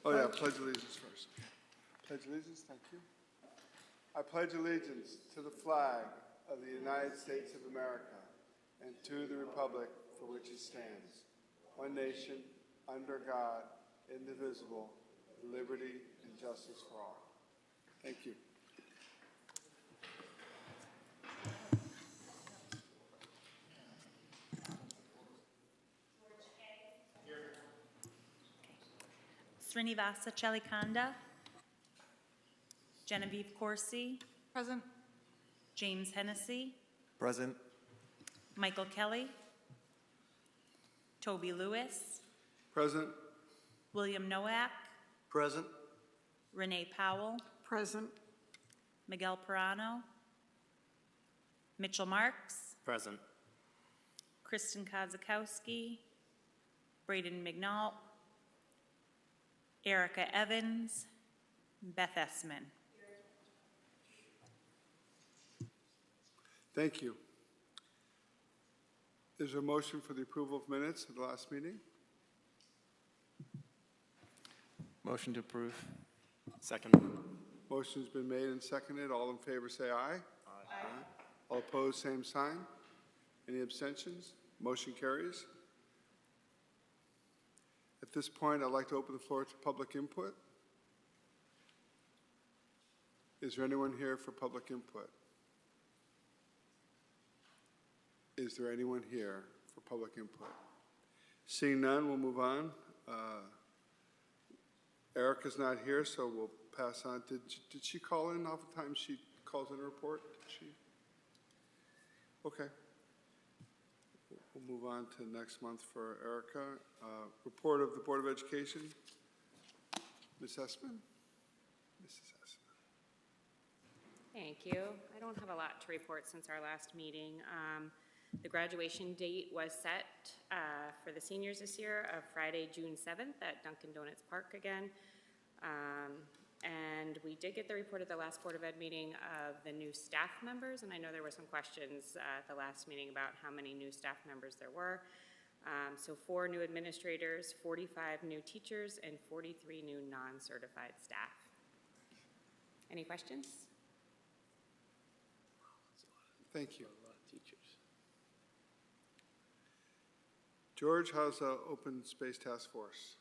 Oh, yeah, pledge allegiance first. Pledge allegiance, thank you. I pledge allegiance to the flag of the United States of America and to the republic for which it stands, one nation, under God, indivisible, with liberty and justice for all. Thank you. Srinivasa Chelikanda. Genevieve Corsi. Present. James Hennessy. Present. Michael Kelly. Toby Lewis. Present. William Nowak. Present. Renee Powell. Present. Miguel Pirano. Mitchell Marks. Present. Kristen Kozakowski. Braden McNaught. Erica Evans. Beth Essman. Thank you. Is there a motion for the approval of minutes of the last meeting? Motion to approve. Second. Motion's been made and seconded. All in favor say aye. Aye. All opposed, same sign. Any abstentions? Motion carries. At this point, I'd like to open the floor to public input. Is there anyone here for public input? Is there anyone here for public input? Seeing none, we'll move on. Erica's not here, so we'll pass on. Did she call in? Oftentimes she calls in a report. Did she? Okay. We'll move on to next month for Erica. Report of the Board of Education. Ms. Essman? Mrs. Essman. Thank you. I don't have a lot to report since our last meeting. The graduation date was set for the seniors this year of Friday, June 7th at Dunkin' Donuts Park again. And we did get the report at the last Board of Ed meeting of the new staff members, and I know there were some questions at the last meeting about how many new staff members there were. So 4 new administrators, 45 new teachers, and 43 new non-certified staff. Any questions? Thank you. George, how's the Open Space Task Force?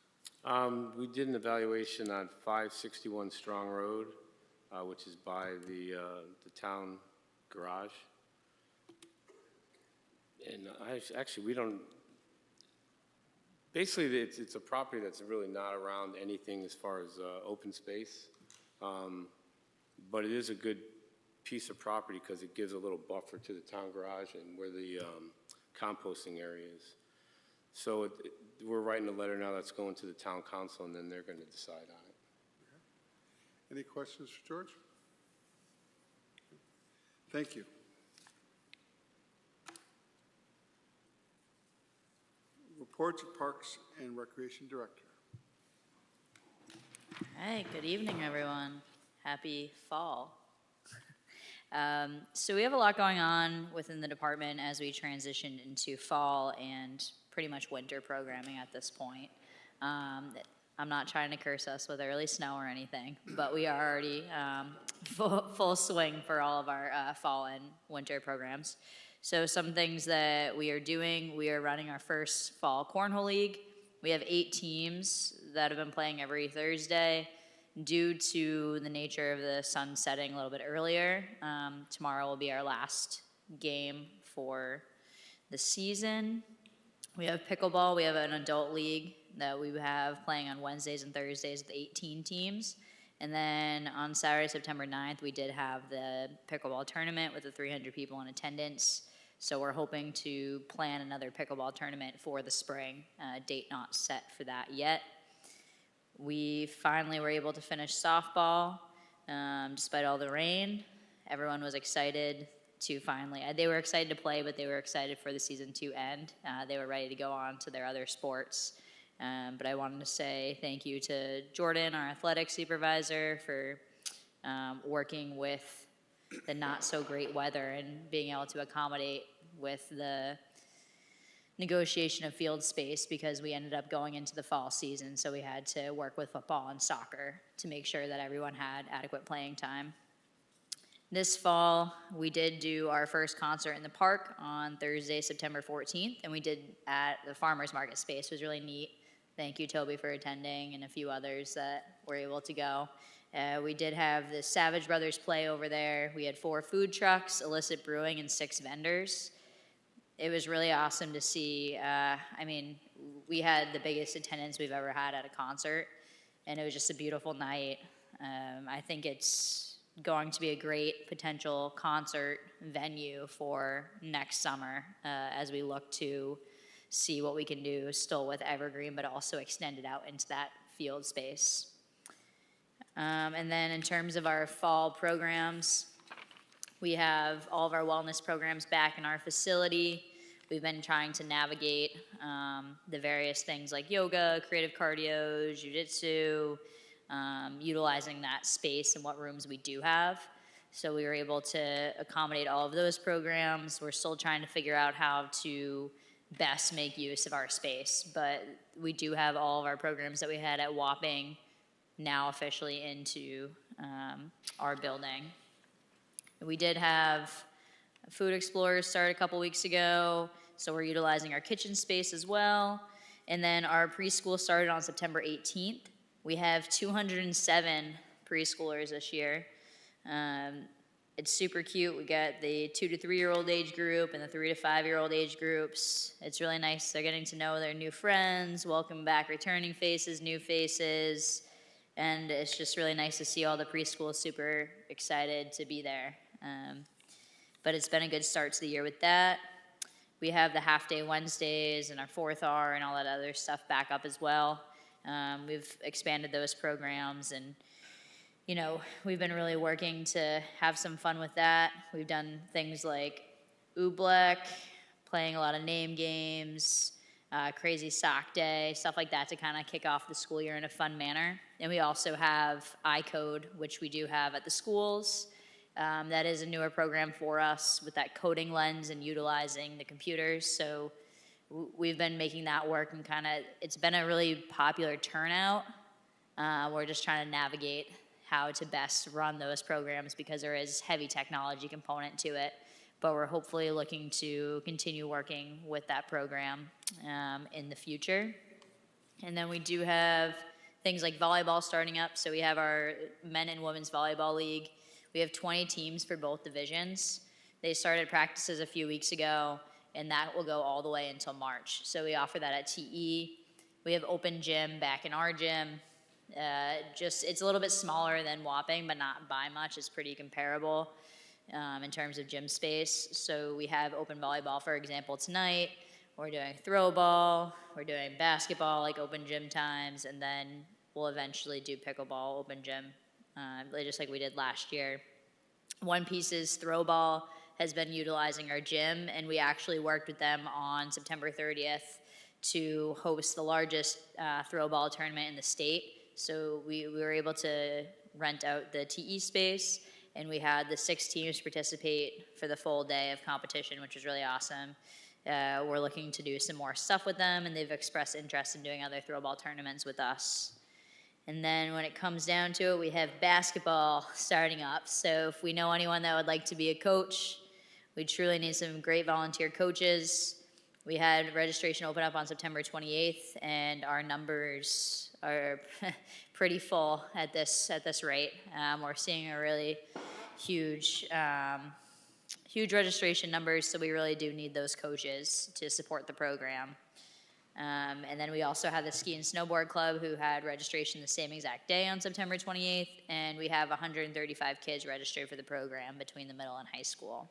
We did an evaluation on 561 Strong Road, which is by the town garage. And actually, we don't, basically it's a property that's really not around anything as far as open space. But it is a good piece of property because it gives a little buffer to the town garage and where the composting area is. So we're writing a letter now that's going to the town council, and then they're going to decide on it. Okay. Any questions for George? Thank you. Report to Parks and Recreation Director. Hey, good evening, everyone. Happy fall. So we have a lot going on within the department as we transition into fall and pretty much winter programming at this point. I'm not trying to curse us with early snow or anything, but we are already full swing for all of our fall and winter programs. So some things that we are doing, we are running our first fall cornhole league. We have 8 teams that have been playing every Thursday. Due to the nature of the sun setting a little bit earlier, tomorrow will be our last game for the season. We have pickleball. We have an adult league that we have playing on Wednesdays and Thursdays with 18 teams. And then on Saturday, September 9th, we did have the pickleball tournament with the 300 people in attendance. So we're hoping to plan another pickleball tournament for the spring. Date not set for that yet. We finally were able to finish softball despite all the rain. Everyone was excited to finally, they were excited to play, but they were excited for the season to end. They were ready to go on to their other sports. But I wanted to say thank you to Jordan, our athletic supervisor, for working with the not so great weather and being able to accommodate with the negotiation of field space because we ended up going into the fall season, so we had to work with football and soccer to make sure that everyone had adequate playing time. This fall, we did do our first concert in the park on Thursday, September 14th, and we did at the farmer's market space. It was really neat. Thank you, Toby, for attending, and a few others that were able to go. We did have the Savage Brothers play over there. We had 4 food trucks, Illicit Brewing, and 6 vendors. It was really awesome to see. We had the biggest attendance we've ever had at a concert, and it was just a beautiful night. I think it's going to be a great potential concert venue for next summer as we look to see what we can do still with Evergreen, but also extend it out into that field space. And then in terms of our fall programs, we have all of our wellness programs back in our facility. We've been trying to navigate the various things like yoga, creative cardio, jiu-jitsu, utilizing that space and what rooms we do have. So we were able to accommodate all of those programs. We're still trying to figure out how to best make use of our space, but we do have all of our programs that we had at Wapping now officially into our building. We did have Food Explorers start a couple weeks ago, so we're utilizing our kitchen space as well. And then our preschool started on September 18th. We have 207 preschoolers this year. It's super cute. We got the 2 to 3-year-old age group and the 3 to 5-year-old age groups. It's really nice. They're getting to know their new friends, welcome back returning faces, new faces, and it's just really nice to see all the preschool super excited to be there. But it's been a good start to the year with that. We have the half-day Wednesdays and our 4th R and all that other stuff back up as well. We've expanded those programs, and we've been really working to have some fun with that. We've done things like Oobleck, playing a lot of name games, Crazy Sock Day, stuff like that to kind of kick off the school year in a fun manner. And we also have iCode, which we do have at the schools. That is a newer program for us with that coding lens and utilizing the computers. So we've been making that work, and it's been a really popular turnout. We're just trying to navigate how to best run those programs because there is heavy technology component to it, but we're hopefully looking to continue working with that program in the future. And then we do have things like volleyball starting up. So we have our men and women's volleyball league. We have 20 teams for both divisions. They started practices a few weeks ago, and that will go all the way until March. So we offer that at TE. We have open gym back in our gym. It's a little bit smaller than Wapping, but not by much. It's pretty comparable in terms of gym space. So we have open volleyball, for example, tonight. We're doing throw ball. We're doing basketball, like open gym times, and then we'll eventually do pickleball open gym, just like we did last year. One Piece's throw ball has been utilizing our gym, and we actually worked with them on September 30th to host the largest throw ball tournament in the state. So we were able to rent out the TE space, and we had the 6 teams participate for the full day of competition, which was really awesome. We're looking to do some more stuff with them, and they've expressed interest in doing other throw ball tournaments with us. And then when it comes down to it, we have basketball starting up. So if we know anyone that would like to be a coach, we truly need some great volunteer coaches. We had registration open up on September 28th, and our numbers are pretty full at this rate. We're seeing a really huge registration numbers, so we really do need those coaches to support the program. And then we also have the Ski and Snowboard Club, who had registration the same exact day on September 28th, and we have 135 kids registered for the program between the middle and high school.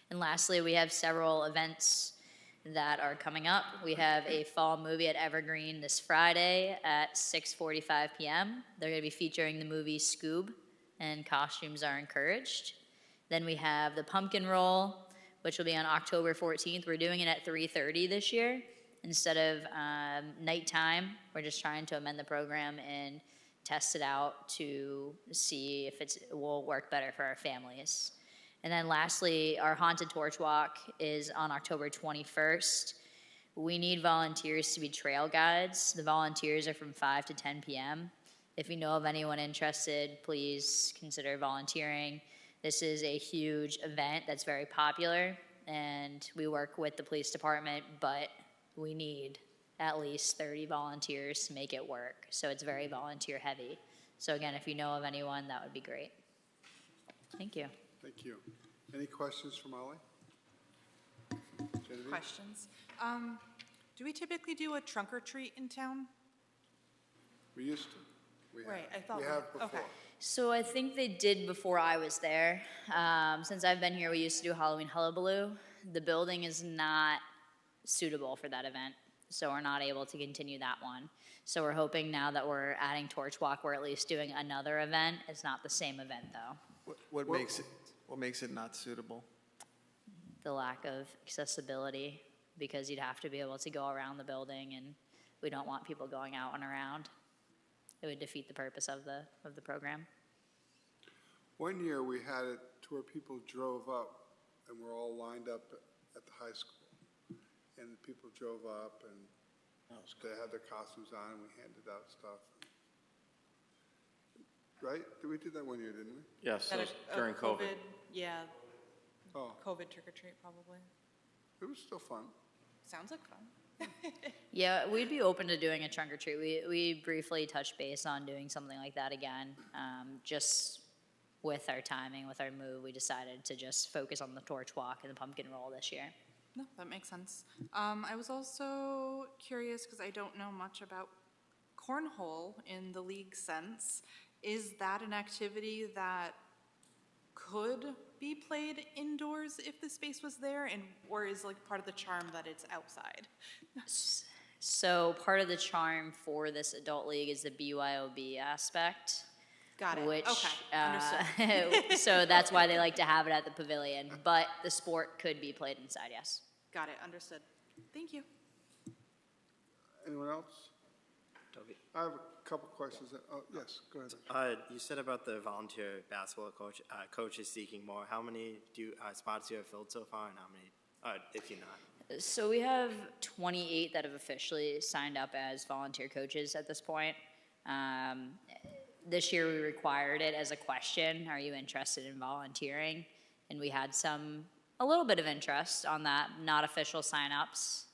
And lastly, we have several events that are coming up. We have a fall movie at Evergreen this Friday at 6:45 p.m. They're going to be featuring the movie Scoob, and costumes are encouraged. Then we have the Pumpkin Roll, which will be on October 14th. We're doing it at 3:30 this year instead of nighttime. We're just trying to amend the program and test it out to see if it will work better for our families. And then lastly, our Haunted Torch Walk is on October 21st. We need volunteers to be trail guides. The volunteers are from 5 to 10 p.m. If you know of anyone interested, please consider volunteering. This is a huge event that's very popular, and we work with the police department, but we need at least 30 volunteers to make it work. So it's very volunteer heavy. So again, if you know of anyone, that would be great. Thank you. Thank you. Any questions for Molly? Genevieve? Questions. Do we typically do a trunk or treat in town? We used to. We Right, have. I thought We we- have before. okay. So I think they did before I was there. Since I've been here, we used to do Halloween Hullabaloo. The building is not suitable for that event, so we're not able to continue that one. So we're hoping now that we're adding Torch Walk, we're at least doing another event. It's not the same event though. What makes it not suitable? The lack of accessibility, because you'd have to be able to go around the building, and we don't want people going out and around. It would defeat the purpose of the program. One year, we had it to where people drove up and were all lined up at the high school. And the people drove up and they had their costumes on and we handed out stuff. Right? Did we do that one year, didn't we? Yes, That a during COVID. Yeah, Oh, COVID trick or treat probably. it was still fun. Sounds like fun. Yeah, we'd be open to doing a trunk or treat. We briefly touched base on doing something like that again. Just with our timing, with our move, we decided to just focus on the torch walk and the pumpkin roll this year. No, that makes sense. I was also curious, because I don't know much about cornhole in the league sense. Is that an activity that could be played indoors if the space was there, and or is like part of the charm that it's outside? So part of the charm for this adult league is the BYOB aspect. Got it. Which, Okay, understood. so that's why they like to have it at the pavilion, but the sport could be played inside, yes. Got it, understood. Thank you. Anyone else? Toby. I have a couple questions. Oh, yes, go ahead. You said about the volunteer basketball coaches seeking more. How many spots do you have filled so far, and how many, if you're not? So we have 28 that have officially signed up as volunteer coaches at this point. This year we required it as a question, are you interested in volunteering? And we had a little bit of interest on that, not official signups.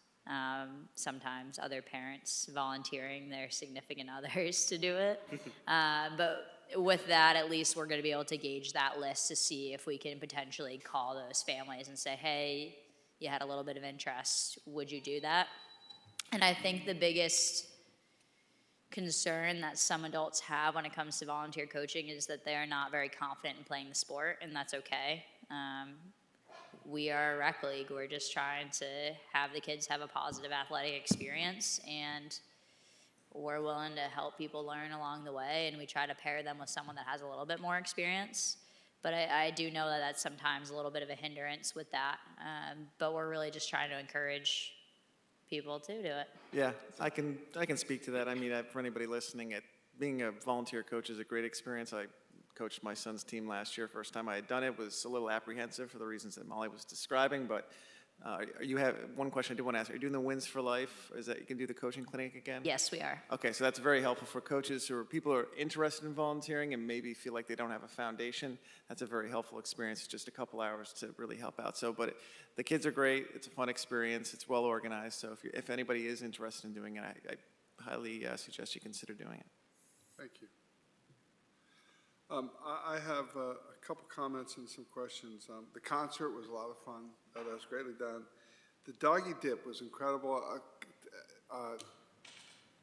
Sometimes other parents volunteering their significant others to do it. But with that, at least we're going to be able to gauge that list to see if we can potentially call those families and say, hey, you had a little bit of interest, would you do that? And I think the biggest concern that some adults have when it comes to volunteer coaching is that they're not very confident in playing the sport, and that's okay. We are a rec league. We're just trying to have the kids have a positive athletic experience, and we're willing to help people learn along the way, and we try to pair them with someone that has a little bit more experience. But I do know that that's sometimes a little bit of a hindrance with that, but we're really just trying to encourage people to do it. Yeah, I can speak to that. I mean, for anybody listening, being a volunteer coach is a great experience. I coached my son's team last year. First time I had done it, was a little apprehensive for the reasons that Molly was describing. But you have one question I do want to ask: are you doing the Wins for Life? Is that you can do the coaching clinic again? Yes, we are. Okay, so that's very helpful for coaches people who are interested in volunteering and maybe feel like they don't have a foundation. That's a very helpful experience. It's just a couple hours to really help out. So, but the kids are great. It's a fun experience. It's well organized. So if anybody is interested in doing it, I highly suggest you consider doing it. Thank you. I have a couple comments and some questions. The concert was a lot of fun. That was greatly done. The doggy dip was incredible.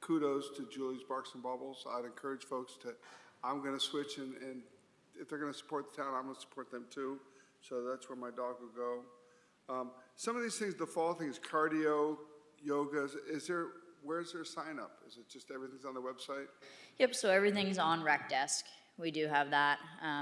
Kudos to Julie's Barks and Bubbles. I'd encourage folks I'm going to switch, and if they're going to support the town, I'm going to support them too. So that's where my dog will go. Some of these things, the fall things, cardio, yoga, where's their sign up? Is it just everything's on the website? Yep, so everything's on Rec Desk. We do have that.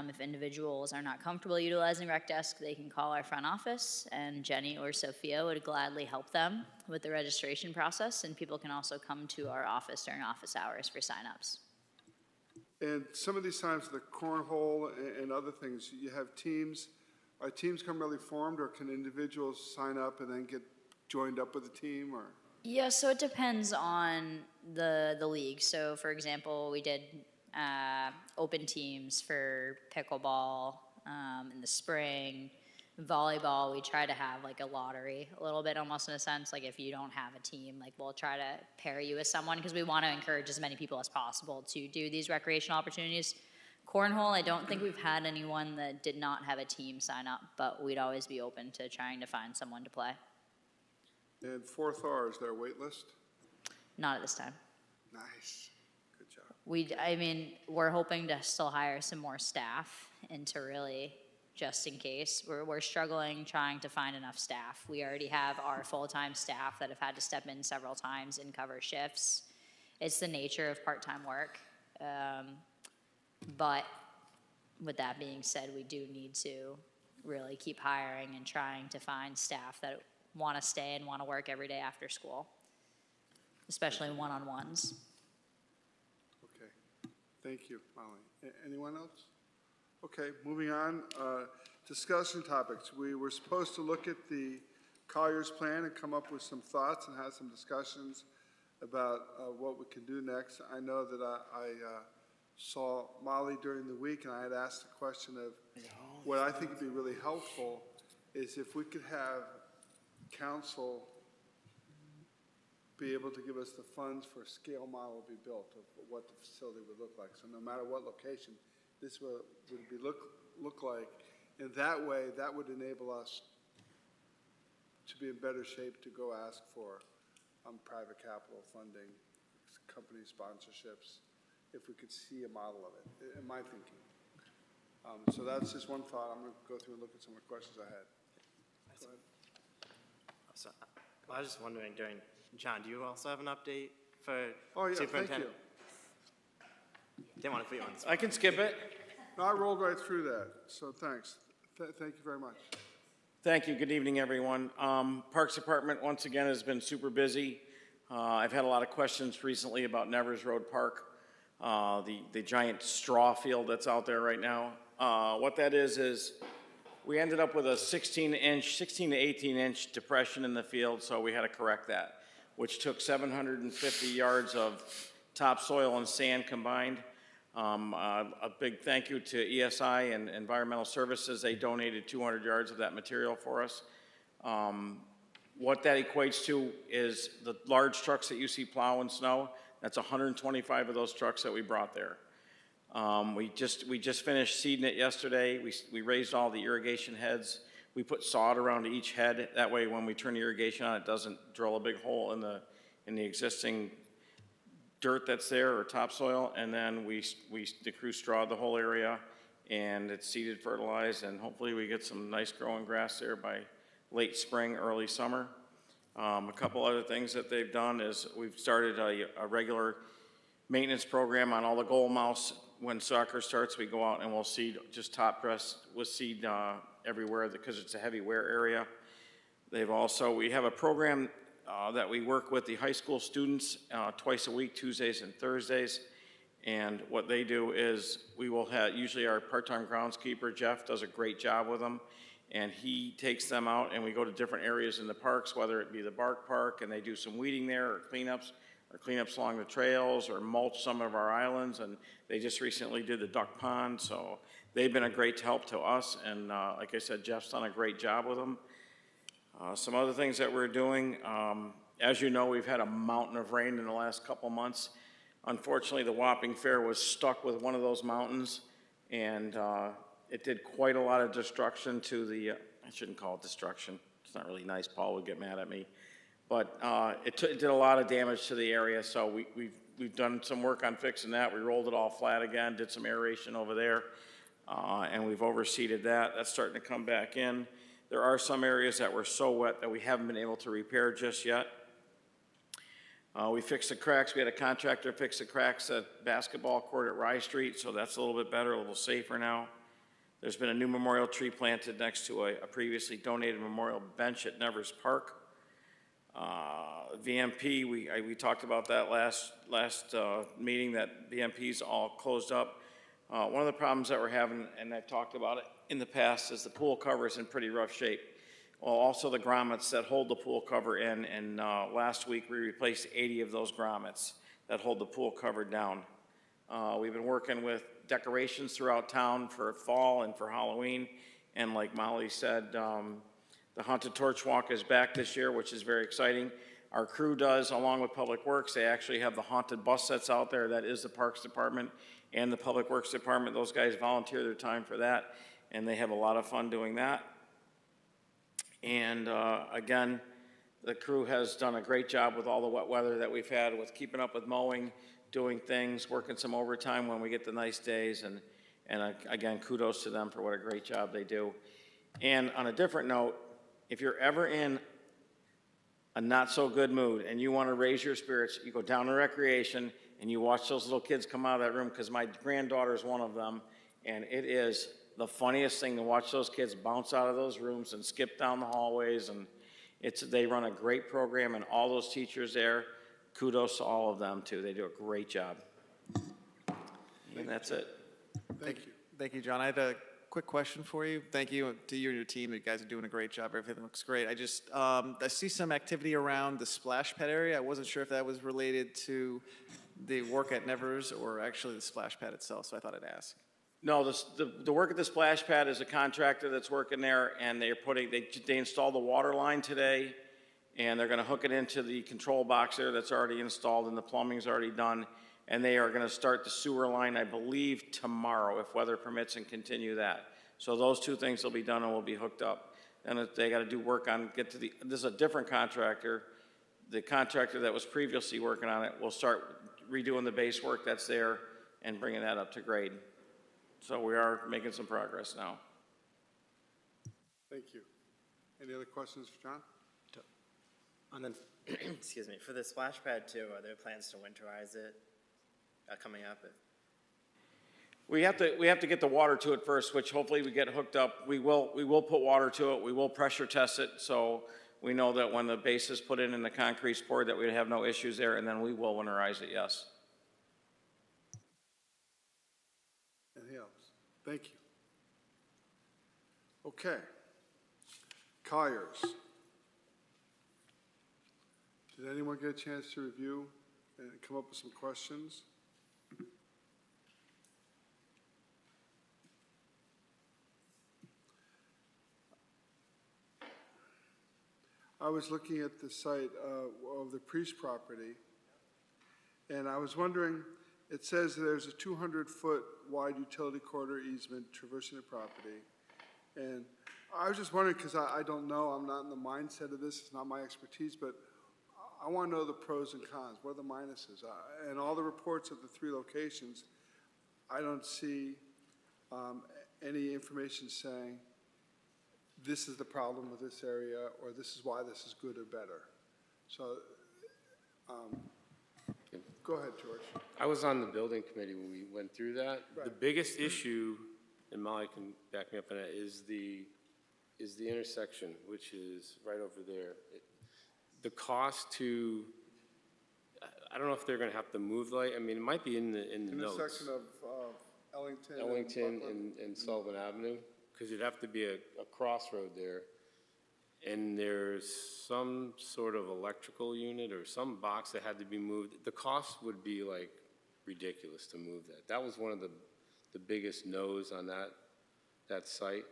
If individuals are not comfortable utilizing Rec Desk, they can call our front office, and Jenny or Sophia would gladly help them with the registration process, and people can also come to our office during office hours for signups. And some of these times, the cornhole and other things, you have teams are teams currently formed, or can individuals sign up and then get joined up with a team, or? Yeah, so it depends on the league. So, for example, we did open teams for pickleball in the spring. Volleyball, we try to have like a lottery, a little bit almost in a sense. Like if you don't have a team, like we'll try to pair you with someone because we want to encourage as many people as possible to do these recreational opportunities. Cornhole, I don't think we've had anyone that did not have a team sign up, but we'd always be open to trying to find someone to play. And fourth R, is there a wait list? Not at this time. Nice. Good job. I mean, we're hoping to still hire some more staff and to really, just in case, we're struggling trying to find enough staff. We already have our full-time staff that have had to step in several times and cover shifts. It's the nature of part-time work. But with that being said, we do need to really keep hiring and trying to find staff that want to stay and want to work every day after school, especially one-on-ones. Okay. Thank you, Molly. Anyone else? Okay, moving on. Discussion topics. We were supposed to look at the Collier's plan and come up with some thoughts and have some discussions about what we can do next. I know that I saw Molly during the week, and I had asked the question of what I think would be really helpful is if we could have council be able to give us the funds for a scale model to be built of what the facility would look like. So no matter what location, this would be look like. And that way, that would enable us to be in better shape to go ask for private capital funding, company sponsorships, if we could see a model of it, in my thinking. So that's just one thought. I'm going to go through and look at some of the questions I had. Go ahead. So, I was just wondering John, do you also have an update for Oh, yeah, thank superintendent? you. Didn't want to put you on the spot. I can skip it. No, I rolled right through that, so thanks. Thank you very much. Thank you. Good evening, everyone. Parks Department, once again, has been super busy. I've had a lot of questions recently about Nevers Road Park, the giant straw field that's out there right now. What that is we ended up with a 16 to 18-inch depression in the field, so we had to correct that, which took 750 yards of topsoil and sand combined. A big thank you to ESI and Environmental Services. They donated 200 yards of that material for us. What that equates to is the large trucks that you see plowing snow. That's 125 of those trucks that we brought there. We just finished seeding it yesterday. We raised all the irrigation heads. We put sod around each head. That way, when we turn the irrigation on, it doesn't drill a big hole in the existing dirt that's there or topsoil. And then the crew strawed the whole area, and it's seeded, fertilized, and hopefully we get some nice growing grass there by late spring, early summer. A couple other things that they've done is we've started a regular maintenance program on all the goal mouse. When soccer starts, we go out and we'll seed, just top dress with seed everywhere because it's a heavy wear area. We have a program that we work with the high school students twice a week, Tuesdays and Thursdays. And what they do is we will have, usually our part-time groundskeeper, Jeff, does a great job with them. And he takes them out and we go to different areas in the parks, whether it be the Bark Park, and they do some weeding there or cleanups along the trails or mulch some of our islands. And they just recently did the duck pond. So they've been a great help to us. And like I said, Jeff's done a great job with them. Some other things that we're doing, as you know, we've had a mountain of rain in the last couple months. Unfortunately, the Wapping Fair was stuck with one of those mountains, and it did quite a lot of destruction to the, I shouldn't call it destruction. It's not really nice. Paul would get mad at me. But it did a lot of damage to the area, so we've done some work on fixing that. We rolled it all flat again, did some aeration over there, and we've overseeded that. That's starting to come back in. There are some areas that were so wet that we haven't been able to repair just yet. We fixed the cracks. We had a contractor fix the cracks at basketball court at Rye Street, so that's a little bit better, a little safer now. There's been a new memorial tree planted next to a previously donated memorial bench at Nevers Park. VMP, we talked about that last meeting, that VMP's all closed up. One of the problems that we're having, and I've talked about it in the past is the pool cover is in pretty rough shape. Well, also the grommets that hold the pool cover in, and last week we replaced 80 of those grommets that hold the pool cover down. We've been working with decorations throughout town for fall and for Halloween, and like Molly said, the Haunted Torch Walk is back this year, which is very exciting. Our crew does, along with Public Works. They actually have the haunted bus sets out there. That is the Parks Department and the Public Works Department. Those guys volunteer their time for that, and they have a lot of fun doing that. And again, the crew has done a great job with all the wet weather that we've had with keeping up with mowing, doing things, working some overtime when we get the nice days. And again, kudos to them for what a great job they do. And on a different note, if you're ever in a not so good mood and you want to raise your spirits, you go down to recreation and you watch those little kids come out of that room, because my granddaughter is one of them, and it is the funniest thing to watch those kids bounce out of those rooms and skip down the hallways. And they run a great program, and all those teachers there, kudos to all of them too. They do a great job. And that's it. Thank you. Thank you, John. I had a quick question for you. Thank you to you and your team. You guys are doing a great job. Everything looks great. I see some activity around the splash pad area. I wasn't sure if that was related to the work at Nevers or actually the splash pad itself, so I thought I'd ask. No, the work at the splash pad is a contractor that's working there, and they installed the water line today, and they're gonna hook it into the control box there that's already installed, and the plumbing's already done, and they are gonna start the sewer line, I believe, tomorrow, if weather permits, and continue that. So those two things will be done and will be hooked up. And if they gotta do work on, this is a different contractor. The contractor that was previously working on it will start redoing the base work that's there and bringing that up to grade. So we are making some progress now. Thank you. Any other questions for John? And then, excuse me, for the splash pad too, are there plans to winterize it coming up? We have to get the water to it first, which hopefully we get hooked up. We will put water to it. We will pressure test it, so we know that when the base is put in the concrete poured that we'd have no issues there, and then we will winterize it, yes. Anything else? Thank you. Okay. Colliers. Did anyone get a chance to review and come up with some questions? I was looking at the site of the Priest property, and I was wondering, it says there's a 200-foot wide utility corridor easement traversing the property. And I was just wondering, because I don't know, I'm not in the mindset of this, it's not my expertise, but I want to know the pros and cons. What are the minuses? And all the reports of the 3 locations, I don't see any information saying this is the problem with this area, or this is why this is good or better. So, go ahead, George. I was on the building committee when we went through that. The biggest issue, and Molly can back me up on that, is the intersection, which is right over there. The cost to, I don't know if they're gonna have to move the light. I mean, it might be in the notes. Intersection of Ellington. Ellington Buckland. and Sullivan Avenue, because it'd have to be a crossroad there. And there's some sort of electrical unit or some box that had to be moved. The cost would be like ridiculous to move that. That was one of the biggest no's on that site.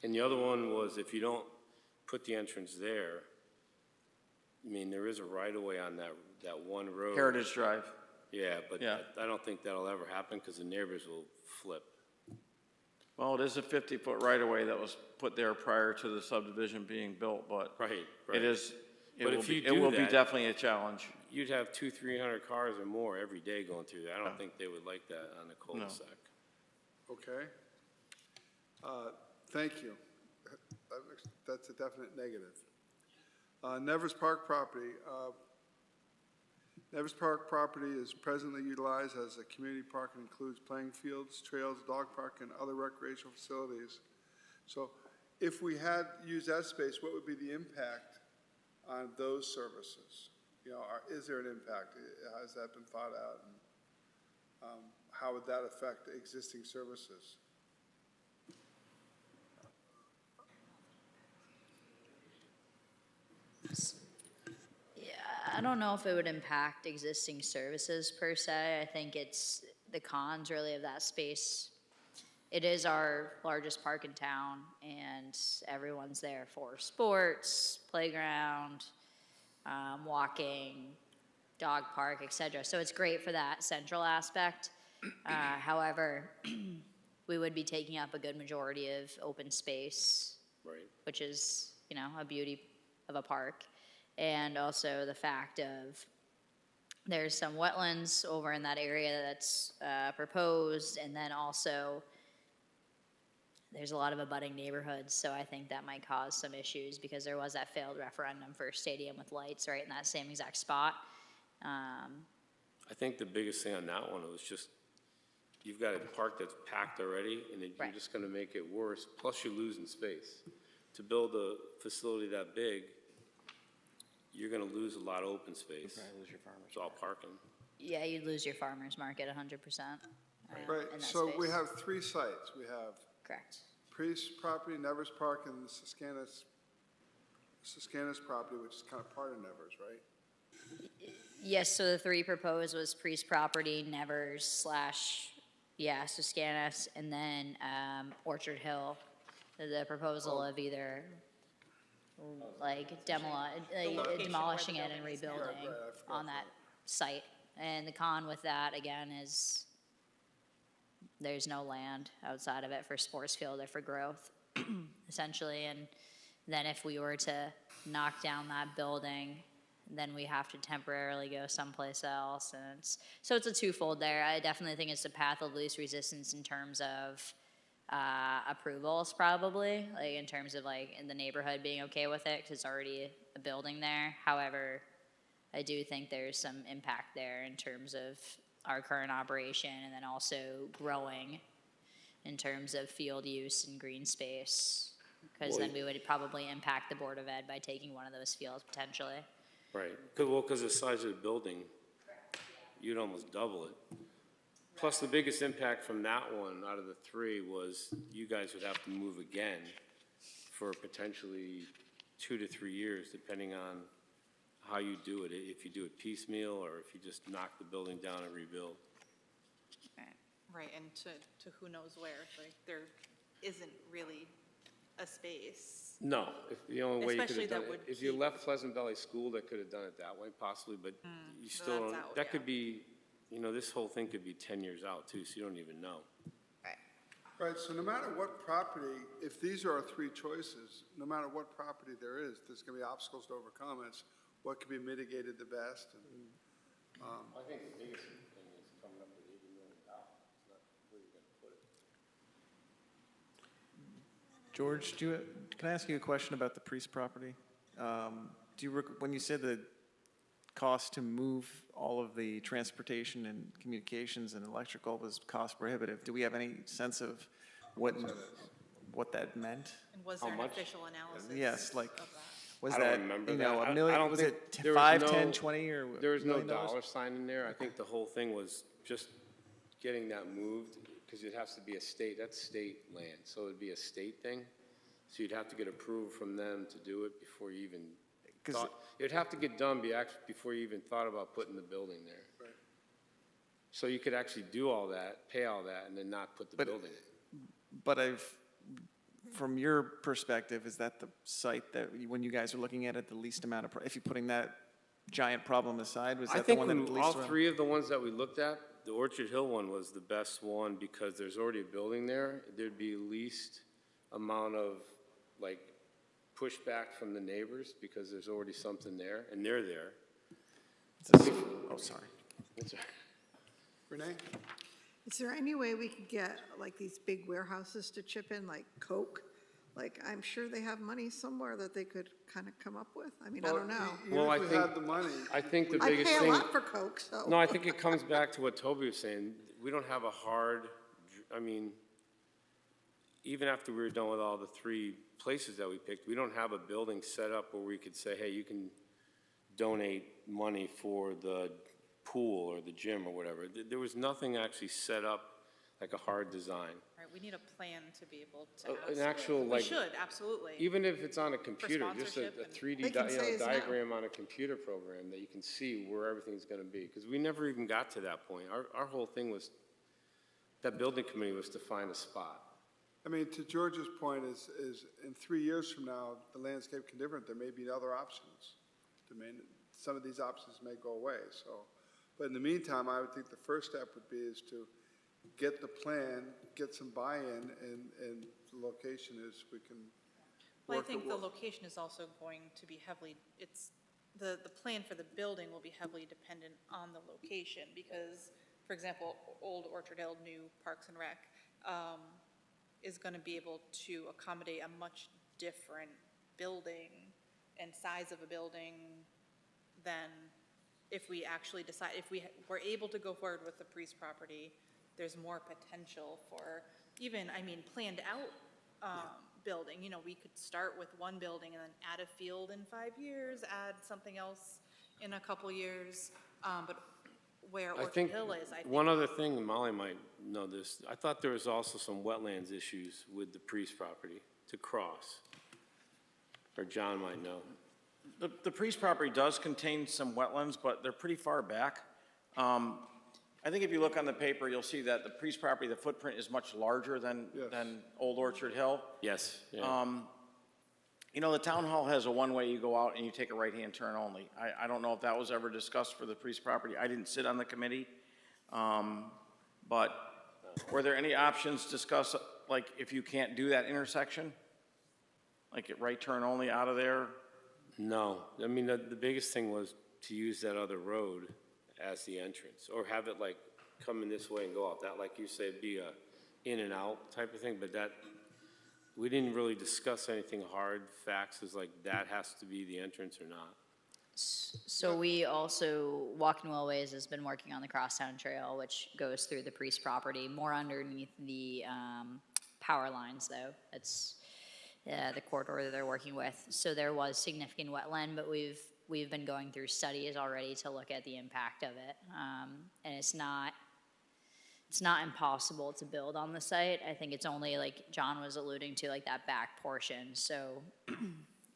And the other one was, if you don't put the entrance there, I mean, there is a right-of-way on that one road. Heritage Drive. Yeah, but Yeah. I don't think that'll ever happen because the neighbors will flip. Well, it is a 50-foot right-of-way that was put there prior to the subdivision being built, but Right. it But will if you be do that- definitely a challenge. You'd have 200-300 cars or more every day going through there. I don't think they would like that on a cul-de-sac. Okay. Thank you. That's a definite negative. Nevers Park property. Nevers Park property is presently utilized as a community park and includes playing fields, trails, dog park, and other recreational facilities. So if we had used that space, what would be the impact on those services? You know, is there an impact? Has that been thought out? And how would that affect existing services? don't know if it would impact existing services per se. I think it's the cons really of that space. It is our largest park in town, and everyone's there for sports, playground, walking, dog park, etc. So it's great for that central aspect. However, we would be taking up a good majority of open space, Right. which is, you know, a beauty of a park. And also the fact of there's some wetlands over in that area that's proposed, and then also there's a lot of abutting neighborhoods, so I think that might cause some issues because there was that failed referendum for a stadium with lights right in that same exact spot. I think the biggest thing on that one was just, you've got a park that's packed already, and then you're Right. just gonna make it worse, plus you're losing space. To build a facility that big, you're gonna lose a lot of open space. It's all parking. Yeah, you'd lose your farmer's market 100%. Right, in that so we space. have 3 sites. We have Correct. Priest property, Nevers Park, and Susquehanna's property, which is kind of part of Nevers, right? Yes, so the 3 proposed was Priest property, Nevers / Susquehannas, and then Orchard Hill. The proposal of either like demolishing it and rebuilding Right, I forgot on that site. And the con with that, again, is there's no land outside of it for sports field or for growth, essentially. And then if we were to knock down that building, then we have to temporarily go someplace else. And so it's a twofold there. I definitely think it's a path of least resistance in terms of approvals, probably, like in terms of like in the neighborhood being okay with it because it's already a building there. However, I do think there's some impact there in terms of our current operation and then also growing in terms of field use and green space, because then we would probably impact the Board of Ed by taking one of those fields potentially. Right, because the size of the building, you'd almost double it. Plus, the biggest impact from that one out of the 3 was you guys would have to move again for potentially 2 to 3 years, depending on how you do it, if you do it piecemeal or if you just knock the building down and rebuild. Right, and to who knows where, like, there isn't really a space. No, if the only way you could Especially have done that it, would if you keep- left Pleasant Valley School, that could have done it that way possibly, but you so still that's don't, out, that yeah. could be, you know, this whole thing could be 10 years out too, so you don't even know. Right. Right, so no matter what property, if these are our 3 choices, no matter what property there is, there's going to be obstacles to overcome. It's what can be mitigated the best. And, I think the biggest thing is coming up with $80 million, not where you're gonna put it. George, can I ask you a question about the Priest property? When you said the cost to move all of the transportation and communications and electrical was cost prohibitive, do we have any sense of what that meant? And was How there an much? official analysis Yes, like, of that? was I don't that, remember you know, that. I a million, don't was think it there was 5, no- 10, 20, or There was no $1 million? dollar sign in there. I think the whole thing was just getting that moved, because it has to be a state, that's state land, so it'd be a state thing. So you'd have to get approved from them to do it before you even 'Cause thought, it'd have to get done before you even thought about putting the building there. Right. So you could actually do all that, pay all that, and then not put the But- building in. But from your perspective, is that the site that, when you guys are looking at it, the least amount of, if you're putting that giant problem aside, was I that the think one that at when least? all 3 of the ones that we looked at, the Orchard Hill one was the best one because there's already a building there. There'd be least amount of, like, pushback from the neighbors because there's already something there, and they're there. Oh, sorry. It's a- Renee? Is there any way we could get like these big warehouses to chip in, like Coke? Like, I'm sure they have money somewhere that they could kind of come up with. I mean, I don't know. Well, I Even if we think- had the money, I think the I biggest pay a thing. lot for Coke, so. No, I think it comes back to what Toby was saying. We don't have a hard, I mean, even after we were done with all the 3 places that we picked, we don't have a building set up where we could say, hey, you can donate money for the pool or the gym or whatever. There was nothing actually set up like a hard design. Right, we need a plan to be able to An ask. actual, We like, should, absolutely. even if it's on a computer, just a sponsorship and- 3D They can say it's no. diagram on a computer program that you can see where everything's gonna be. Because we never even got to that point. Our whole thing was, that building committee was to find a spot. I mean, to George's point is in 3 years from now, the landscape can different, there may be other options. Some of these options may go away, so. But in the meantime, I would think the first step would be is to get the plan, get some buy-in, and the location is, we can Well, I work. think the location is also going to be heavily, the plan for the building will be heavily dependent on the location, because, for example, Old Orchard Hill, new Parks and Rec, is gonna be able to accommodate a much different building and size of a building than if we actually decide, if we were able to go forward with the Priest property, there's more potential for even, I mean, planned out, building, you know, we could start with one building and then add a field in 5 years, add something else in a couple years, but where I Orchard think Hill is, I think. one other thing, and Molly might know this, I thought there was also some wetlands issues with the Priest property to cross. Or John might know. The Priest property does contain some wetlands, but they're pretty far back. I think if you look on the paper, you'll see that the Priest property, the footprint is much larger than Old Orchard Hill. Yes, yeah. You know, the town hall has a one-way, you go out and you take a right-hand turn only. I don't know if that was ever discussed for the Priest property. I didn't sit on the committee. But were there any options discussed, like if you can't do that intersection? Like a right turn only out of there? No, I mean, the biggest thing was to use that other road as the entrance, or have it like come in this way and go out. That, like you said, be a in and out type of thing, but that, we didn't really discuss anything hard. Facts is like, that has to be the entrance or not. So we also, Walking Wellways has been working on the Crosstown Trail, which goes through the Priest property, more underneath the power lines, though. It's the corridor that they're working with. So there was significant wetland, but we've been going through studies already to look at the impact of it. And it's not impossible to build on the site. I think it's only, like John was alluding to, like that back portion. So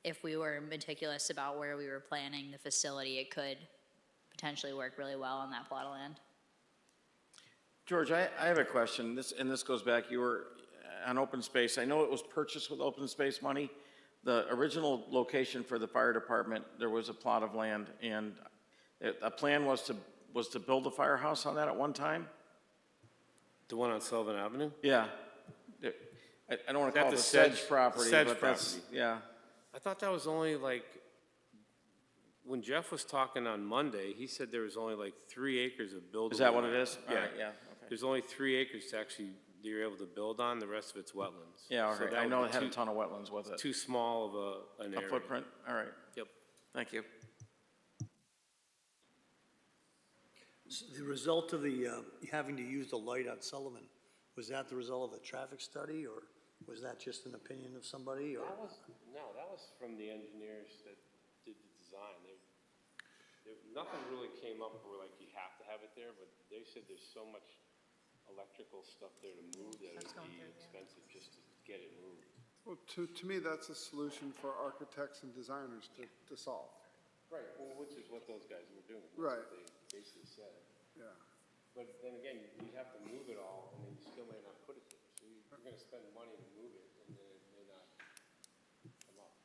if we were meticulous about where we were planning the facility, it could potentially work really well on that plot of land. George, I have a question. This goes back, you were on open space. I know it was purchased with open space money. The original location for the fire department, there was a plot of land, and a plan was to build a firehouse on that at one time? The one on Sullivan Avenue? Yeah. I don't want to Is that call it the the Sedge Sedge- property, Sedge but that's, property? yeah. I thought that was only like, when Jeff was talking on Monday, he said there was only like 3 acres of buildable. Is that what it is? All Yeah. right, yeah, okay. There's only 3 acres to actually, that you're able to build on, the rest of it's wetlands. Yeah, all So right. that I would know be it had a too- ton of wetlands with it. Too small of an A area. footprint, all right. Yep. Thank you. The result of the, having to use the light on Sullivan, was that the result of a traffic study, or was that just an opinion of somebody, or? That was from the engineers that did the design. Nothing really came up where like you have to have it there, but they said there's so much electrical stuff there to move that it would be expensive just to get it moved. Well, to me, that's a solution for architects and designers to solve. Right, well, which is what those guys were doing. That's Right. what they basically said. Yeah. But then again, you'd have to move it all, and then you still may not put it there. So you're gonna spend money to move it, and then it may not come up.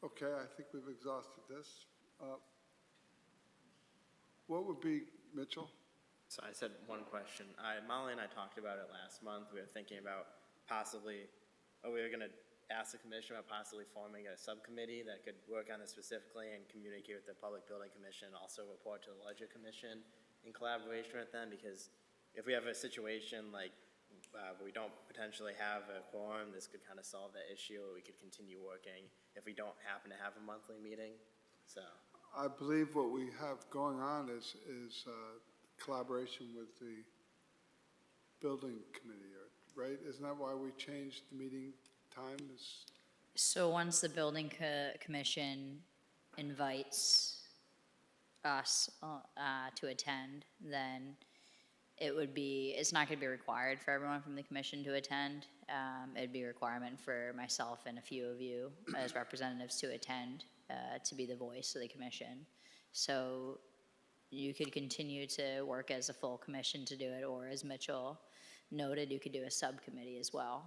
Okay, I think we've exhausted this. What would be, Mitchell? So I said one question. Molly and I talked about it last month. We were thinking about possibly, we were going to ask the commission about possibly forming a subcommittee that could work on this specifically and communicate with the Public Building Commission, also report to the Ledger Commission in collaboration with them, because if we have a situation like where we don't potentially have a quorum, this could kind of solve that issue, or we could continue working if we don't happen to have a monthly meeting. So I believe what we have going on is collaboration with the building committee, right? Isn't that why we changed the meeting time? So once the building commission invites us to attend, then it's not going to be required for everyone from the commission to attend. It'd be a requirement for myself and a few of you as representatives to attend, to be the voice of the commission. So you could continue to work as a full commission to do it, or as Mitchell noted, you could do a subcommittee as well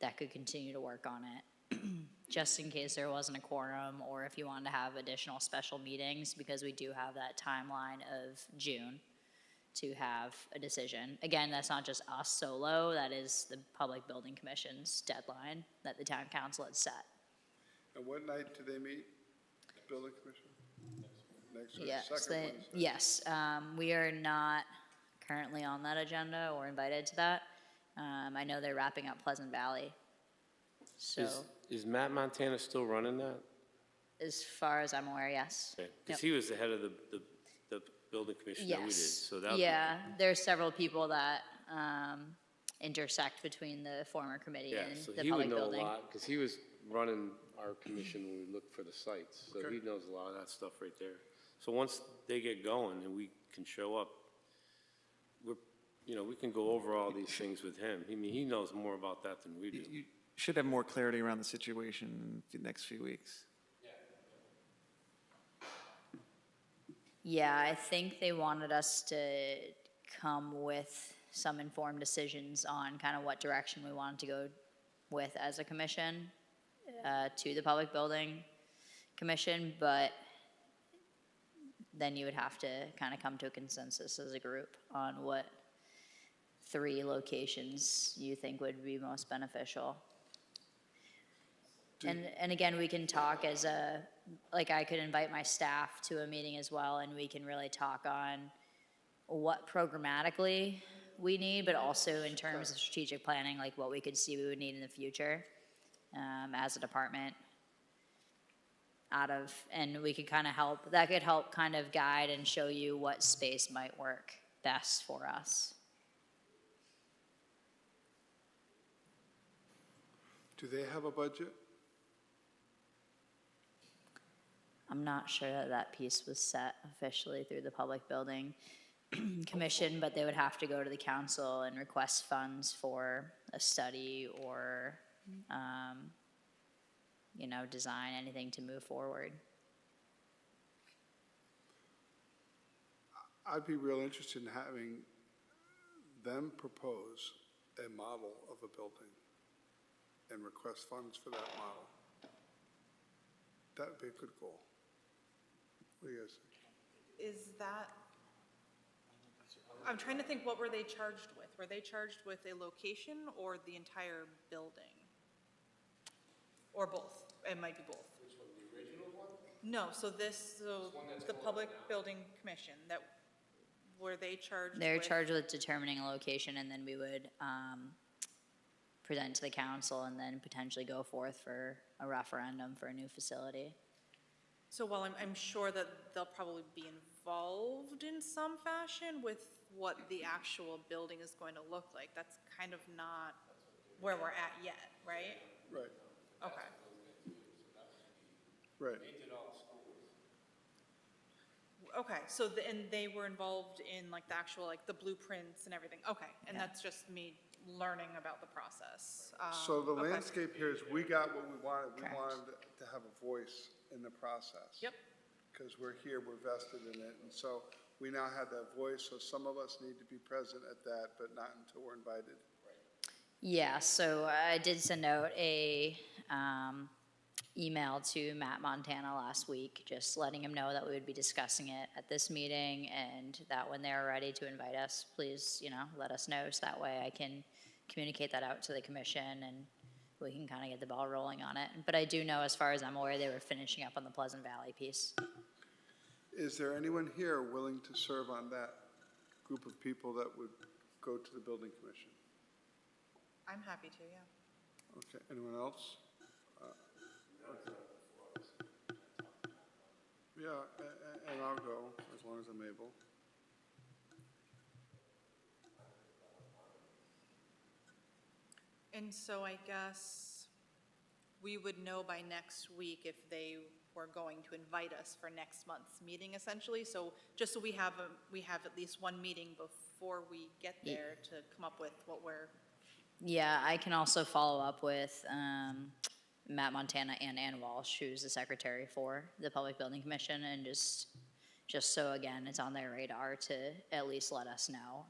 that could continue to work on it, just in case there wasn't a quorum, or if you wanted to have additional special meetings, because we do have that timeline of June to have a decision. Again, that's not just us solo, that is the Public Building Commission's deadline that the town council had set. And what night do they meet, the building commission? Next week, Yes, second Wednesday. yes, we are not currently on that agenda or invited to that. I know they're wrapping up Pleasant Valley. So, Is Matt Montana still running that? as far as I'm aware, yes. Because Yep. he was the head of the building commission that we did, Yes. so that. Yeah, there's several people that intersect between the former committee Yeah, and so the he would public know a building. lot, because he was running our commission when we looked for the sites, so he knows a lot of that stuff right there. So once they get going and we can show up, we can go over all these things with him. I mean, he knows more about that than we do. You should have more clarity around the situation in the next few weeks. Yeah, I think they wanted us to come with some informed decisions on kind of what direction we wanted to go with as a commission to the Public Building Commission, but then you would have to kind of come to a consensus as a group on what 3 locations you think would be most beneficial. And again, we can talk as I could invite my staff to a meeting as well, and we can really talk on what programmatically we need, but also in terms of strategic planning, like what we could see we would need in the future as a department. And we could kind of that could help kind of guide and show you what space might work best for us. Do they have a budget? I'm not sure that that piece was set officially through the Public Building Commission, but they would have to go to the council and request funds for a study or, design anything to move forward. I'd be real interested in having them propose a model of a building and request funds for that model. That would be a good goal. What do you guys think? Is that, I'm trying to think, what were they charged with? Were they charged with a location or the entire building? Or both? It might be both. Which one, the original one? No, so the Public Building Commission, were they charged with? They're charged with determining a location, and then we would present to the council and then potentially go forth for a referendum for a new facility. So while I'm sure that they'll probably be involved in some fashion with what the actual building is going to look like, that's kind of not where we're at yet, right? Right, Okay. right. Okay, so, and they were involved in like the actual, like the blueprints and everything, okay, and Yeah. that's just me learning about the process. So the Okay. landscape here is, we got what we wanted. We Correct. wanted to have a voice in the process. Yep. Because we're here, we're vested in it, and so we now have that voice, so some of us need to be present at that, but not until we're invited. Yeah, so I did send out a email to Matt Montana last week, just letting him know that we would be discussing it at this meeting, and that when they're ready to invite us, please, let us know, so that way I can communicate that out to the commission, and we can kind of get the ball rolling on it. But I do know, as far as I'm aware, they were finishing up on the Pleasant Valley piece. Is there anyone here willing to serve on that group of people that would go to the building commission? I'm happy to, yeah. Okay, anyone else? Okay. Yeah, and I'll go, as long as I'm able. And so I guess we would know by next week if they were going to invite us for next month's meeting essentially. So just so we have at least one meeting before we get there to come up with what we're, Yeah, I can also follow up with Matt Montana and Ann Walsh, who's the secretary for the Public Building Commission, and just so, again, it's on their radar to at least let us know.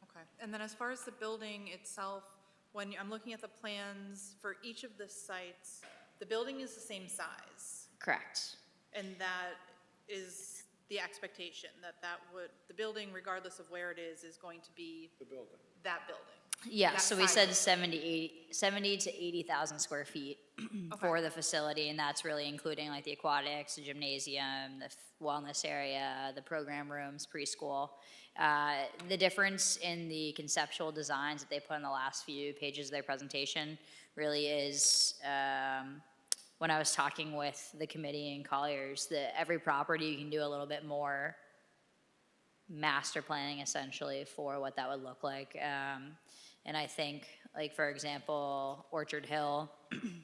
okay. And then as far as the building itself, when I'm looking at the plans for each of the sites, the building is the same size. Correct. And that is the expectation, that the building, regardless of where it is going to be The building. that building. Yeah, That so we size. said 70 to 80,000 square feet for the facility, and that's really including like the aquatics, the gymnasium, the wellness area, the program rooms, preschool. The difference in the conceptual designs that they put in the last few pages of their presentation really is, when I was talking with the committee in Colliers, that every property you can do a little bit more master planning essentially for what that would look like. And I think, like, for example, Orchard Hill,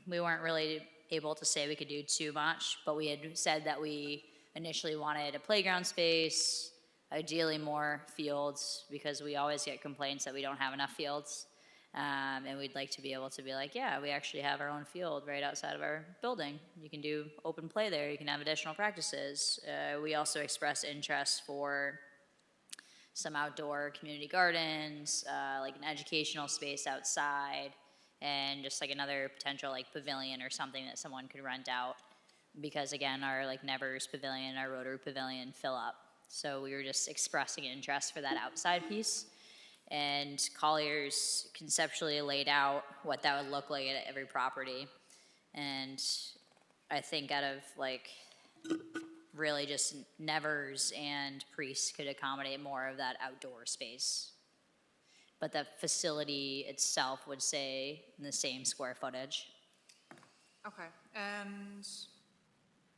we weren't really able to say we could do too much, but we had said that we initially wanted a playground space, ideally more fields, because we always get complaints that we don't have enough fields. And we'd like to be able to be like, yeah, we actually have our own field right outside of our building. You can do open play there. You can have additional practices. We also expressed interest for some outdoor community gardens, like an educational space outside, and just like another potential like pavilion or something that someone could rent out. Because again, our like Nevers Pavilion, our Rotary Pavilion fill up. So we were just expressing interest for that outside piece. And Colliers conceptually laid out what that would look like at every property. And I think out of like really just Nevers and Priest could accommodate more of that outdoor space. But the facility itself would stay in the same square footage. Okay, and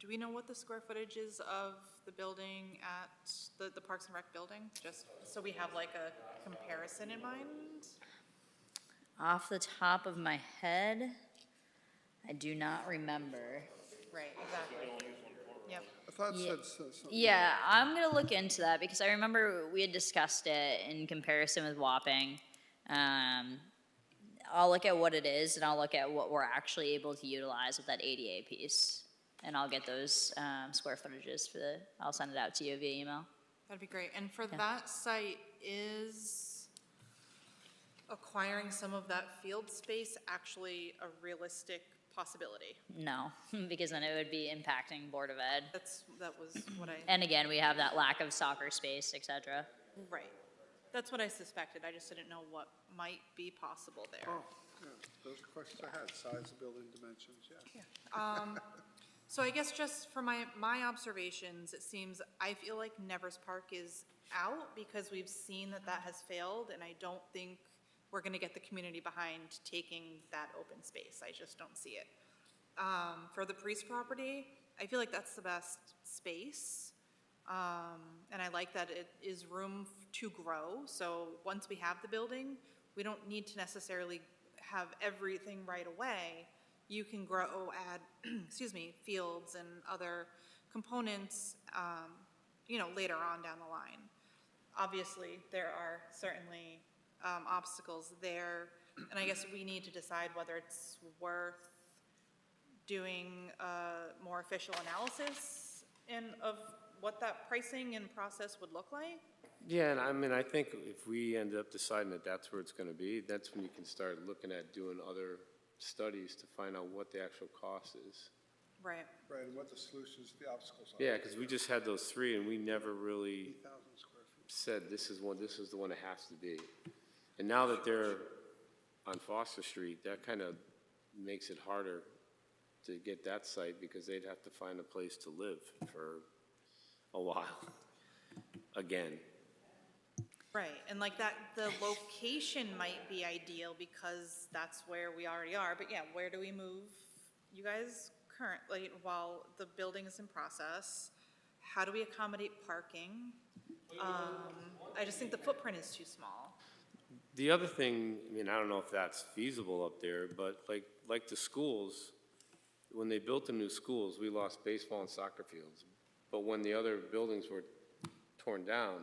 do we know what the square footage is of the building at the Parks and Rec building? Just so we have like a comparison in mind? Off the top of my head, I do not remember. Right, exactly. Yep. I thought it Yeah. said something. Yeah, I'm gonna look into that because I remember we had discussed it in comparison with Wapping. I'll look at what it is and I'll look at what we're actually able to utilize with that ADA piece. And I'll get those square footages I'll send it out to you via email. That'd be great. And for that site, is acquiring some of that field space actually a realistic possibility? No, because then it would be impacting Board of Ed. That was what I, And again, we have that lack of soccer space, et cetera. right. That's what I suspected. I just didn't know what might be possible there. Oh, yeah, those are questions I had, size of building, dimensions, yes. So I guess just for my observations, it seems, I feel like Nevers Park is out because we've seen that has failed, and I don't think we're gonna get the community behind taking that open space. I just don't see it. For the Priest property, I feel like that's the best space. And I like that it is room to grow, so once we have the building, we don't need to necessarily have everything right away. You can grow, add, excuse me, fields and other components, later on down the line. Obviously, there are certainly obstacles there, and I guess we need to decide whether it's worth doing a more official analysis of what that pricing and process would look like. Yeah, and I mean, I think if we end up deciding that that's where it's gonna be, that's when you can start looking at doing other studies to find out what the actual cost is. Right. Right, and what the solutions, the obstacles are. Yeah, because we just had those three, and we never really 8,000 square feet. said, this is the one it has to be. And now that they're on Foster Street, that kind of makes it harder to get that site, because they'd have to find a place to live for a while, again. Right, and like that, the location might be ideal because that's where we already are, but yeah, where do we move you guys currently while the building is in process? How do we accommodate parking? I just think the footprint is too small. The other thing, I mean, I don't know if that's feasible up there, but like the schools, when they built the new schools, we lost baseball and soccer fields. But when the other buildings were torn down,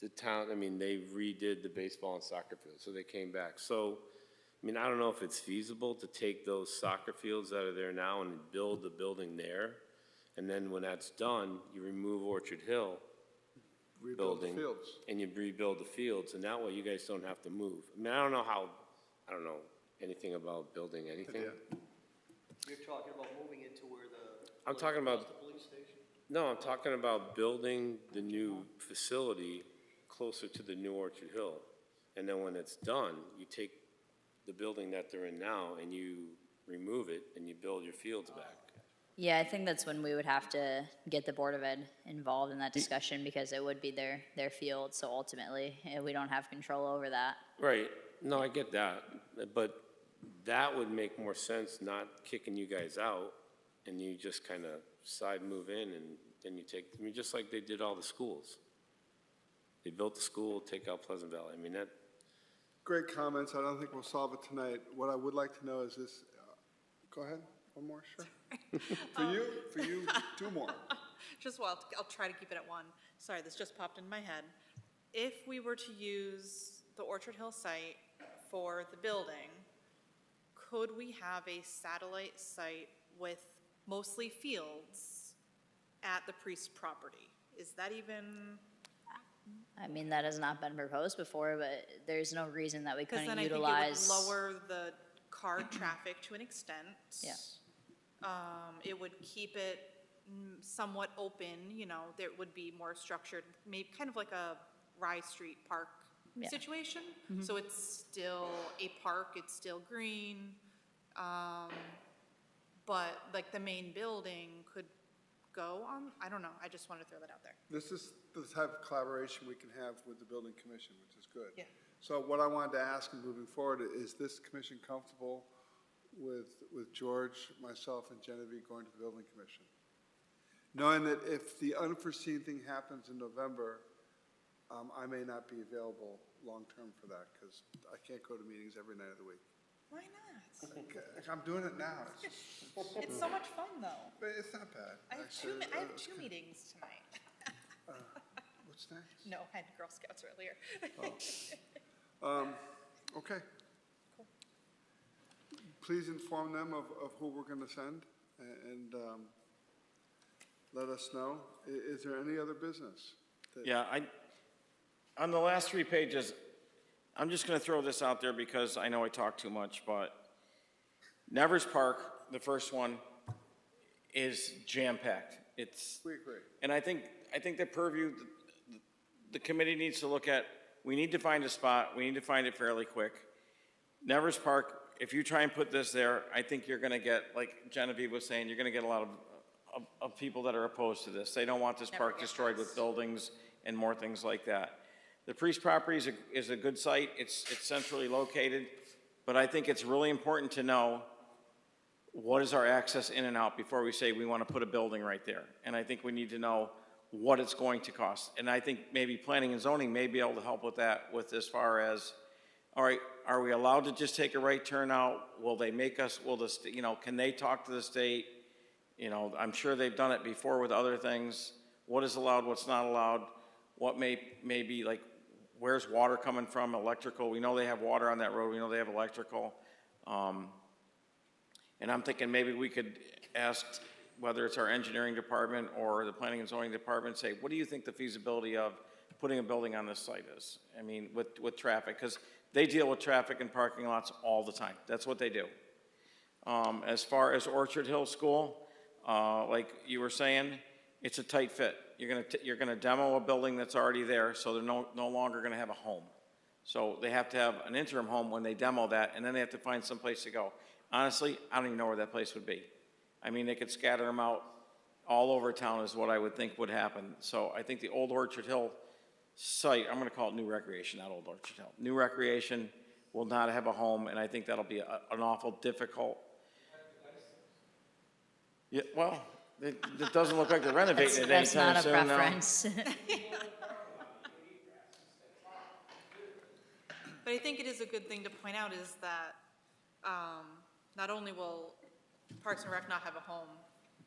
the town, I mean, they redid the baseball and soccer fields, so they came back. So, I mean, I don't know if it's feasible to take those soccer fields that are there now and build a building there. And then when that's done, you remove Orchard Hill Rebuild the building. fields. And you rebuild the fields, and that way you guys don't have to move. I mean, I don't know anything about building anything. Yeah. You're talking about moving it to where the. I'm talking about- across the police station? No, I'm talking about building the new facility closer to the new Orchard Hill. And then when it's done, you take the building that they're in now and you remove it and you build your fields back. Yeah, I think that's when we would have to get the Board of Ed involved in that discussion because it would be their field, so ultimately, we don't have control over that. Right, no, I get that, but that would make more sense, not kicking you guys out, and you just kind of side move in, and then you take, I mean, just like they did all the schools. They built the school, take out Pleasant Valley, I mean, that, Great comments. I don't think we'll solve it tonight. What I would like to know is this, go ahead, one more, sure. For you, two more. Just, well, I'll try to keep it at one. Sorry, this just popped in my head. If we were to use the Orchard Hill site for the building, could we have a satellite site with mostly fields at the Priest property? Is that even, I mean, that has not been proposed before, but there's no reason that we because couldn't then I think it utilize. would lower the car traffic to an extent. Yeah. It would keep it somewhat open, you know, there would be more structured, maybe kind of like a Rye Street Park Yeah. situation. So it's still a park, it's still green, but like the main building could go on, I don't know, I just wanted to throw that out there. This is the type of collaboration we can have with the building commission, which is good. Yeah. So what I wanted to ask moving forward, is this commission comfortable with George, myself, and Genevieve going to the building commission? Knowing that if the unforeseen thing happens in November, I may not be available long-term for that, because I can't go to meetings every night of the week. Why not? Like, I'm doing it now. It's just, It's so much fun, though. but it's not bad. I have actually. I have It's two good. meetings tonight. What's next? No, I had Girl Scouts earlier. Okay. Please inform them of who we're going to send and let us know. Is there any other business? that- Yeah, on the last 3 pages, I'm just gonna throw this out there because I know I talk too much, but Nevers Park, the first one, is jam-packed. It's, We agree. and I think the purview, the committee needs to look at, we need to find a spot, we need to find it fairly quick. Nevers Park, if you try and put this there, I think you're gonna get, like Genevieve was saying, you're gonna get a lot of people that are opposed to this. They don't want this park destroyed with buildings and more things like that. The Priest property is a good site, it's centrally located, but I think it's really important to know what is our access in and out before we say we want to put a building right there. And I think we need to know what it's going to cost. And I think maybe planning and zoning may be able to help with that, with as far as, all right, are we allowed to just take a right turn out? Will they make us, can they talk to the state? You know, I'm sure they've done it before with other things. What is allowed, what's not allowed? What may be, like, where's water coming from, electrical? We know they have water on that road, we know they have electrical. And I'm thinking maybe we could ask, whether it's our engineering department or the planning and zoning department, say, what do you think the feasibility of putting a building on this site is? I mean, with traffic, because they deal with traffic and parking lots all the time. That's what they do. As far as Orchard Hill School, like you were saying, it's a tight fit. You're gonna demo a building that's already there, so they're no longer gonna have a home. So they have to have an interim home when they demo that, and then they have to find some place to go. Honestly, I don't even know where that place would be. I mean, they could scatter them out all over town is what I would think would happen. So I think the old Orchard Hill site, I'm gonna call it New Recreation, not Old Orchard Hill. New Recreation will not have a home, and I think that'll be an awful difficult. Yeah, well, it doesn't look like they're renovating it That's anytime not a soon, no. preference. But I think it is a good thing to point out is that not only will Parks and Rec not have a home,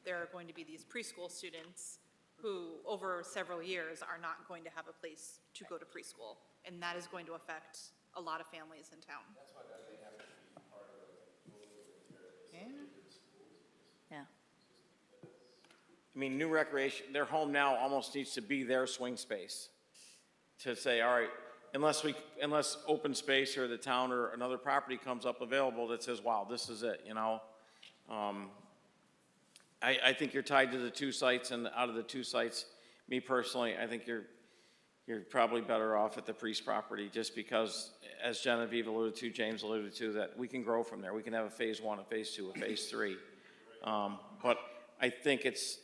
there are going to be these preschool students who, over several years, are not going to have a place to go to preschool. And that is going to affect a lot of families in town. Yeah. I mean, new recreation, their home now almost needs to be their swing space. To say, all right, unless open space or the town or another property comes up available that says, wow, this is it, you know? I think you're tied to the two sites, and out of the two sites, me personally, I think you're probably better off at the Priest property, just because, as Genevieve alluded to, James alluded to, that we can grow from there. We can have a phase 1, a phase 2, a phase 3. But I think it's,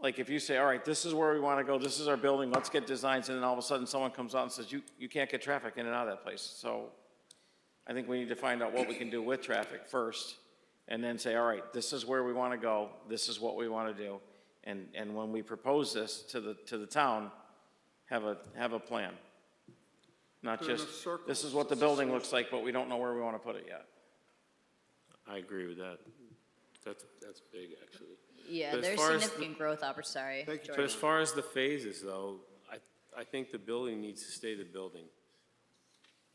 like, if you say, all right, this is where we want to go, this is our building, let's get designs, and then all of a sudden someone comes out and says, you can't get traffic in and out of that place. So I think we need to find out what we can do with traffic first, and then say, all right, this is where we want to go, this is what we want to do. And when we propose this to the town, have a plan. Not Put it in just, a circle. this is what the building looks like, but we don't know where we want to put it yet. I agree with that. That's big, actually. Yeah, But as there's far as significant growth sorry. Thank you, George. But as far as the phases, though, I think the building needs to stay the building.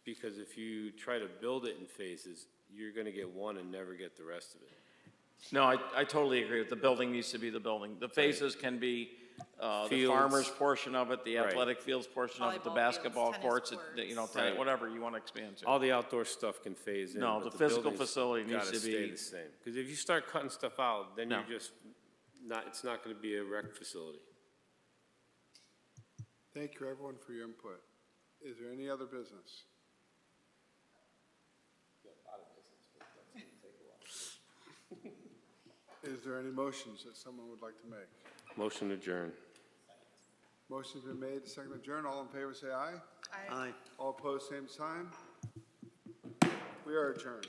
Because if you try to build it in phases, you're gonna get one and never get the rest of it. No, I totally agree with the building needs to be the building. The phases can be the Fields. farmer's portion of it, the Right. athletic fields portion of it, the Volleyball basketball fields, tennis courts, you know, courts. tennis, Right. whatever you want to expand to. All the outdoor stuff can phase in. No, but the physical building's facility needs gotta to be- stay the same. Because if you start cutting stuff out, then No. you're just not, it's not gonna be a rec facility. Thank you, everyone, for your input. Is there any other business? Is there any motions that someone would like to make? Motion adjourned. Motion's been made, second adjourn. All in favor, say aye. Aye. All opposed, same sign. We are adjourned.